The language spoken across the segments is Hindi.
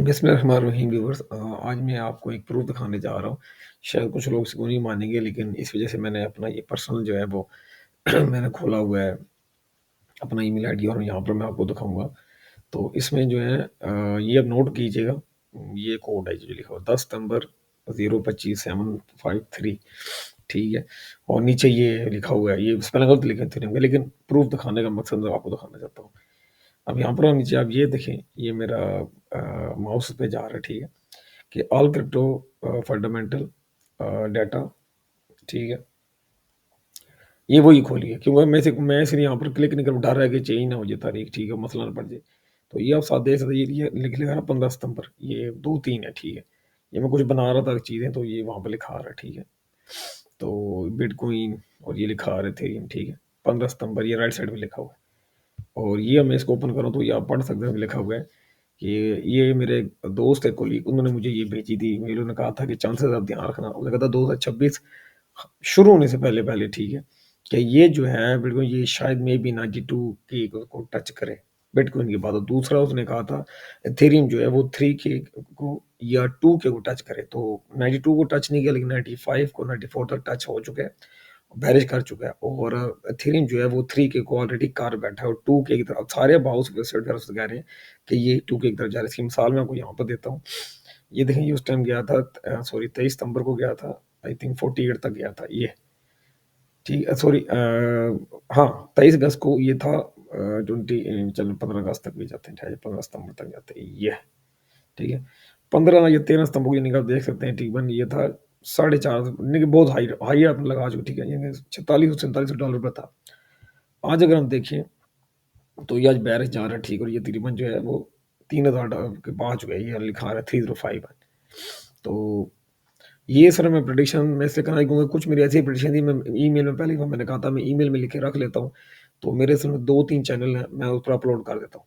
बिस्मिल्लाहिर्रहमानिर्रहीम व्यूअर्स आज मैं आपको एक प्रूफ़ दिखाने जा रहा हूँ। शायद कुछ लोग इसको नहीं मानेंगे लेकिन इस वज़ह से मैंने अपना ये पर्सनल जो है वो मैंने खोला हुआ है अपना ईमेल आईडी और यहाँ पर मैं आपको दिखाऊँगा। तो इसमें जो है ये आप नोट कीजिएगा। ये कोड है जो लिखा हुआ 10 सितंबर 025753 ठीक है? और नीचे ये लिखा हुआ है, ये स्पेलिंग गलत लिखे थे होंगे लेकिन प्रूफ़ दिखाने का मकसद मैं आपको दिखाना चाहता हूँ। अब यहाँ पर नीचे आप ये देखें, ये मेरा माउस पे जा रहा है, ठीक है? कि ऑल क्रिप्टो फंडामेंटल डाटा, ठीक है? ये वही खोलिए क्योंकि मैं इसे यहाँ पर क्लिक नहीं करूँ, डर है कि चेंज ना हो जाए तारीख, ठीक है? मसला ना पड़ जाए। तो ये आप साथ देख सकते हैं, ये लिख लिखा है ना 15 सितंबर, ये 2-3 है, ठीक है? ये मैं कुछ बना रहा था चीज़ें तो ये वहाँ पे लिखा आ रहा है, ठीक है? तो बिटकॉइन और ये लिखा आ रहा है एथेरियम, ठीक है? 15 सितंबर ये राइट साइड में लिखा हुआ है। और ये मैं इसको ओपन करूँ तो ये आप पढ़ सकते हैं, लिखा हुआ है कि ये मेरे दोस्त है कोलीग, उन्होंने मुझे ये भेजी थी ईमेल। उन्होंने कहा था कि चांसेस आप ध्यान रखना। उन्होंने कहा था 2026 शुरू होने से पहले ठीक है, कि ये जो है बिटकॉइन ये शायद मे बी 92 के को टच करे बिटकॉइन के बाद। और दूसरा उसने कहा था एथेरियम जो है वो 3 के को या 2 के को टच करे। तो 92 को टच नहीं किया लेकिन 95 को 94 तक टच हो चुका है, बैरिज कर चुका है। और एथेरियम जो है वो 3 के को ऑलरेडी कर बैठा है और 2 के की तरफ सारे बाउस वेबसाइट कह रहे हैं कि ये 2 के की तरफ जा रहा है। इसकी मिसाल मैं आपको यहाँ पर देता हूँ। ये देखें, ये उस टाइम गया था सॉरी 23 सितंबर को गया था, आई थिंक 48 तक गया था ये, ठीक है? सॉरी हाँ 23 अगस्त को ये था, 20 चलो 15 अगस्त तक भी जाते हैं, शायद 15 सितंबर तक जाते हैं ये, ठीक है? 15 या 13 सितंबर को ये आप देख सकते हैं, ठीक बन ये था 4.5 बहुत हाई हाई आपने लगा चुका, ठीक है? ये 46-47 डॉलर पर था। आज अगर हम देखें तो ये आज बैरिश जा रहा है, ठीक? और ये तकरीबन जो है वो 3000 के पा चुका है, ये लिखा रहा है 305 है। तो ये सर मैं प्रेडिक्शन में से कहा क्योंकि कुछ मेरी ऐसी प्रेडिक्शन थी, मैं ईमेल में पहले ही मैंने कहा था मैं ईमेल में लिख के रख लेता हूँ। तो मेरे असल में 2-3 चैनल हैं, मैं उस पर अपलोड कर देता हूँ।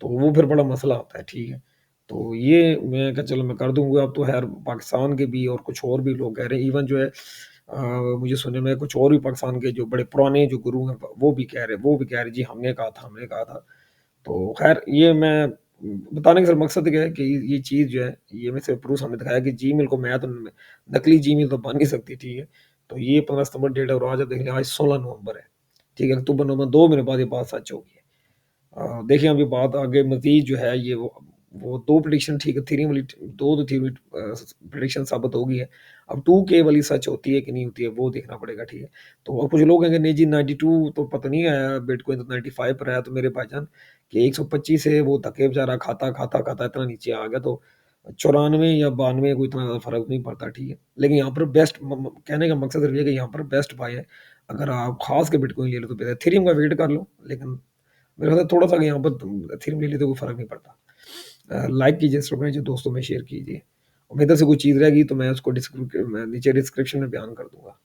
तो वो फिर बड़ा मसला आता है, ठीक है? तो ये मैं कहा चलो मैं कर दूँगा। अब तो खैर पाकिस्तान के भी और कुछ और भी लोग कह रहे हैं, इवन जो है मुझे सुनने में कुछ और भी पाकिस्तान के जो बड़े पुराने जो गुरु हैं वो भी कह रहे जी हमने कहा था। तो खैर ये मैं बताने का सिर्फ मकसद क्या है कि ये चीज़ जो है ये मैं सिर्फ प्रूफ सामने दिखाया कि जीमेल को मैं तो नकली जीमेल तो बन नहीं सकती, ठीक है? तो ये 15 सितंबर डेट है और आज आप देख लें आज 16 नवंबर है, ठीक है? अक्टूबर, नवंबर 2 महीने बाद ये बात सच होगी। देखिए अभी बात आगे मज़ीद जो है ये वो 2 प्रेडिक्शन, ठीक है? थ्योरी वाली 2 तो थ्योरी प्रेडिक्शन साबित हो गई है। अब 2K वाली सच होती है कि नहीं होती है वो देखना पड़ेगा, ठीक है? तो और कुछ लोग कहेंगे नहीं जी 92 तो पता नहीं आया, बिटकॉइन तो 95 पर आया। तो मेरे भाईजान कि 125 है वो धक्के बेचारा खाता इतना नीचे आ गया। तो 94 या 92 कोई इतना ज़्यादा फ़र्क नहीं पड़ता, ठीक है? लेकिन यहाँ पर बेस्ट कहने का मकसद ये है कि यहाँ पर बेस्ट बाय है। अगर आप खास के बिटकॉइन ले लो तो बेहतर है। इथेरियम का वेट कर लो, लेकिन मेरे ख्याल से थोड़ा-सा यहाँ पर एथेरियम ले लिए तो कोई फ़र्क नहीं पड़ता। लाइक कीजिए, इंस्टाग्राम जो दोस्तों में शेयर कीजिए। और मेरी तरफ से कोई चीज़ रहेगी तो मैं उसको नीचे डिस्क्रिप्शन में बयान कर दूँगा।